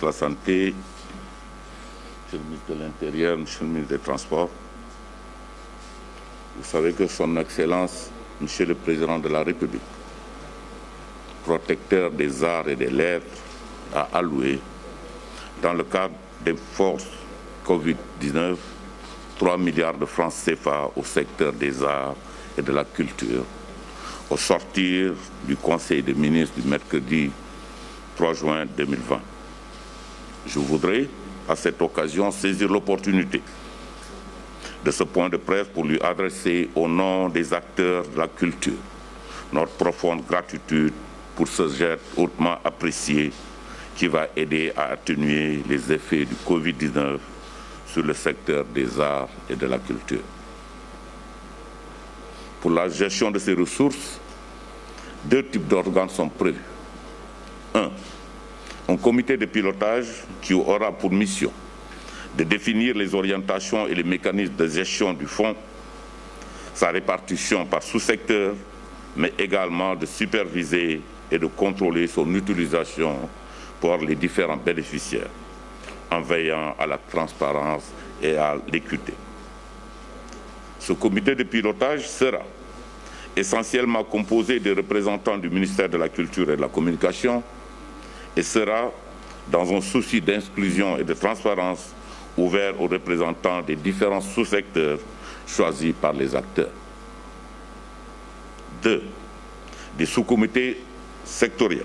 de la Santé, Monsieur le ministre de l'Intérieur, Monsieur le ministre des Transports, vous savez que Son Excellence, Monsieur le Président de la République, protecteur des arts et des lettres, a alloué, dans le cadre des forces Covid-19, 3 milliards de francs CFA au secteur des arts et de la culture, au sortir du Conseil des ministres du mercredi 3 juin 2020. Je voudrais, à cette occasion, saisir l'opportunité de ce point de presse pour lui adresser, au nom des acteurs de la culture, notre profonde gratitude pour ce geste hautement apprécié qui va aider à atténuer les effets du Covid-19 sur le secteur des arts et de la culture. Pour la gestion de ces ressources, 2 types d'organes sont prévus. Un comité de pilotage qui aura pour mission de définir les orientations et les mécanismes de gestion du fonds, sa répartition par sous-secteur, mais également de superviser et de contrôler son utilisation pour les différents bénéficiaires, en veillant à la transparence et à l'équité. Ce comité de pilotage sera essentiellement composé des représentants du ministère de la Culture et de la Communication et sera, dans un souci d'inclusion et de transparence, ouvert aux représentants des différents sous-secteurs choisis par les acteurs. 2. Des sous-comités sectoriels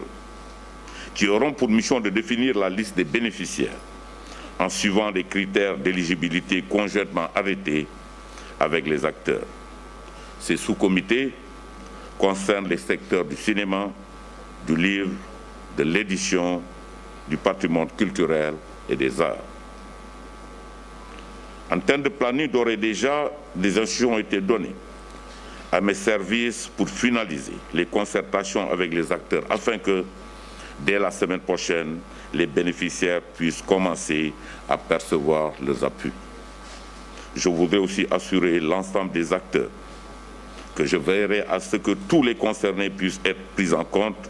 qui auront pour mission de définir la liste des bénéficiaires en suivant des critères d'éligibilité conjointement arrêtés avec les acteurs. Ces sous-comités concernent les secteurs du cinéma, du livre, de l'édition, du patrimoine culturel et des arts. En termes de planning, d'ores et déjà, des instructions ont été données à mes services pour finaliser les concertations avec les acteurs afin que, dès la semaine prochaine, les bénéficiaires puissent commencer à percevoir leurs appuis. Je voudrais aussi assurer l'ensemble des acteurs que je veillerai à ce que tous les concernés puissent être pris en compte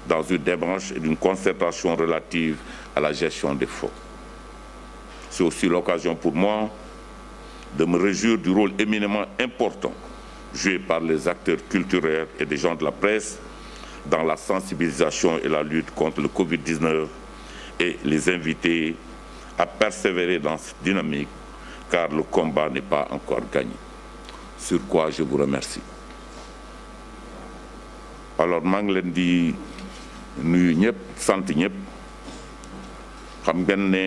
dans une démarche et une concertation relative à la gestion des fonds. C'est aussi l'occasion pour moi de me réjouir du rôle éminemment important joué par les acteurs culturels et des gens de la presse dans la sensibilisation et la lutte contre le Covid-19 et les inviter à persévérer dans cette dynamique car le combat n'est pas encore gagné. Sur quoi je vous remercie. Alors maa ngi leen di nuyu ñëpp sant ñëpp xam ngeen ne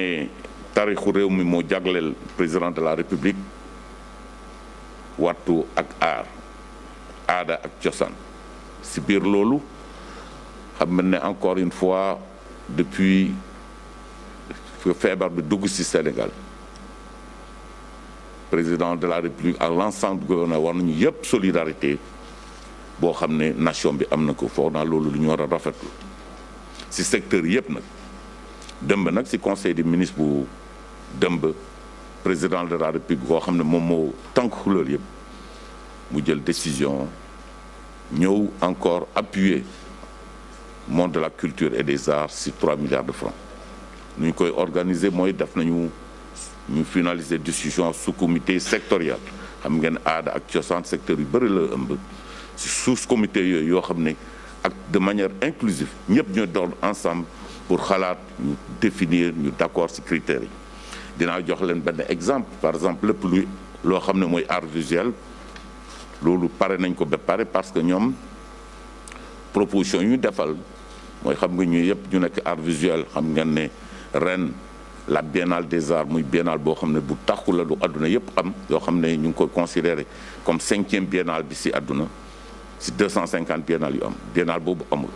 taarixu réew mi moo jagleel président de la République wattu ak aar aada ak cosaan si biir loolu xam ngeen ne encore une fois depuis feebar bi dugg ci Sénégal président de la République ak l'ensemble du gouvernement war nañu yëpp solidarité boo xam ne nation bi am na ko foog naa loolu lu ñu war a rafetlu ci secteur yëpp nag dëmb nag ci conseil des ministres bu dëmb président de la République boo xam ne moom moo tànk loolu yëpp mu jël décision ñëw encore appuyer monde de la culture et des arts ci 3 milliards de francs nu ñu koy organiser mooy def nañu ñu finaliser décision sous comité sectoriel xam ngeen aada ak cosaan secteur yu bëri la ëmb ci sous comité yooyu yoo xam ne ak de manière inclusive ñëpp ñoo doon ensemble pour xalaat ñu définir ñu d'accord ci critères yi dinaa jox leen benn exemple par exemple lépp luy loo xam ne mooy art visuel loolu pare nañ ko ba pare parce que ñoom proposition yu ñu defal mooy xam nga ñu yëpp ñu nekk art visuel xam ngeen ne ren la biennale des arts muy biennale boo xam ne bu taxu la lu àdduna yëpp am yoo xam ne ñu ngi ko considéré comme 5e biennale bi ci àdduna ci 250 biennale yu am biennale boobu amul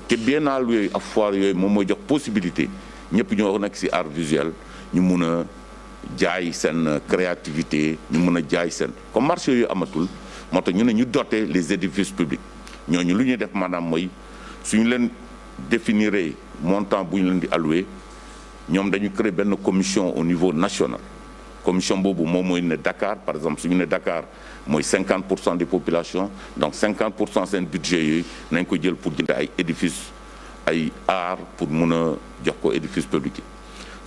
te biennale yooyu ak foire yooyu moom mooy jox possibilité ñëpp ñoo nekk ci art visuel ñu mun a jaay seen créativité ñu mun a jaay seen comme marché yooyu amatul moo tax ñu ne ñu doter les édifices publics ñooñu lu ñuy def maanaam mooy suñu leen définiree montant bu ñu leen di alloué ñoom dañu créer benn commission au niveau national commission boobu moom mooy ne Dakar par exemple suñu ne Dakar mooy 50% des populations donc 50% seen budget yooyu nañ ko jël pour jënd ay édifices ay art pour mun a jox ko édifice public yi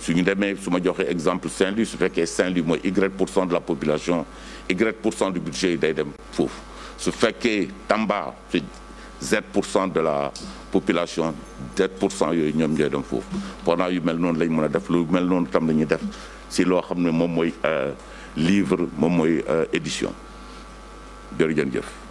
su ñu demee su ma joxee exemple Saint-Louis su fekkee Saint-Louis mooy Y% de la population Y% du budget yi day dem foofu su fekkee Tamba c'est Z% de la population Z% yooyu ñoom ñooy dem foofu pendant yu mel noonu lañ mën a def lu mel noonu tam la ñuy def si loo xam ne moom mooy livre moom mooy édition jërëjëf.